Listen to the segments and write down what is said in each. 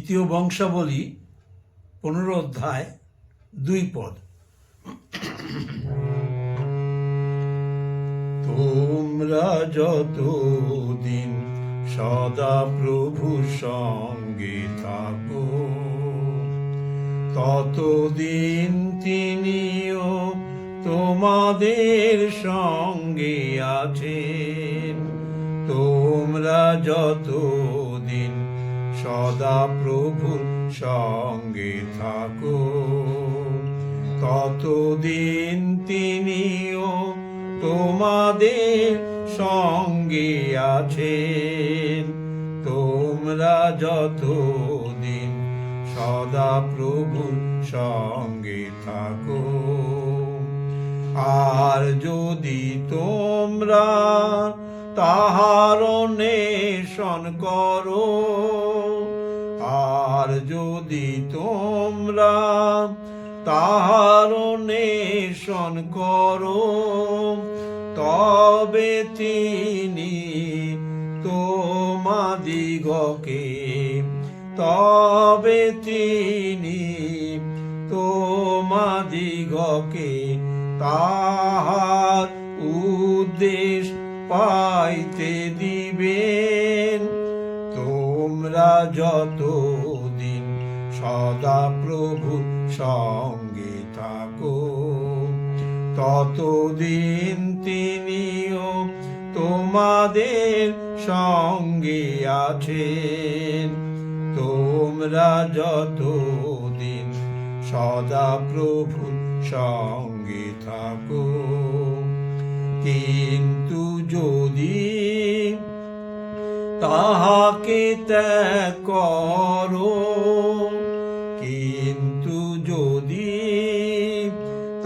দ্বিতীয় বংশাবলী 15 অধ্যায় 2 পদ। তোমরা যতদিন সদা প্রভু সঙ্গে থাকো, ততদিন তিনিও তোমাদের সঙ্গে আছেন। তোমরা যতদিন সদা প্রভুর সঙ্গে থাকো, ততদিন তিনিও তোমাদের সঙ্গে আছেন। তোমরা যতদিন সদা প্রভুর সঙ্গে থাকো। আর যদি তোমরা তাহার অন্বেষণ করো, আর যদি তোমরা তাহার অন্বেষণ করো, তবে তিনি তোমাদিগকে তাহার উদ্দেশ্য পাইতে দিবেন। তোমরা যতদিন সদা প্রভুর সঙ্গে থাকো, ততদিন তিনিও তোমাদের সঙ্গে আছেন। তোমরা যতদিন সদা প্রভুর সঙ্গে থাকো। কিন্তু যদি তাহাকে ত্যাগ করো, কিন্তু যদি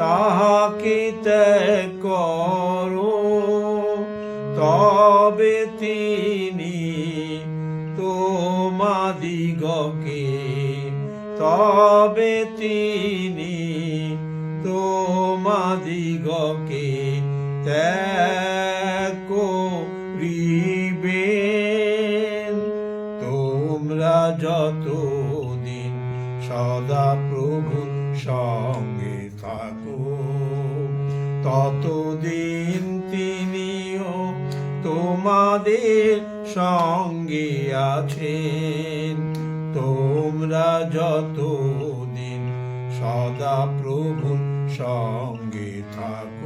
তাহাকে ত্যাগ করো, তবে তিনি তোমাদিগকে ত্যাগ করিবেন। তোমরা যতদিন সদা প্রভুর সঙ্গে থাকো, ততদিন তিনিও তোমাদের সঙ্গে আছেন। তোমরা যতদিন সদা প্রভুর সঙ্গে থাকো।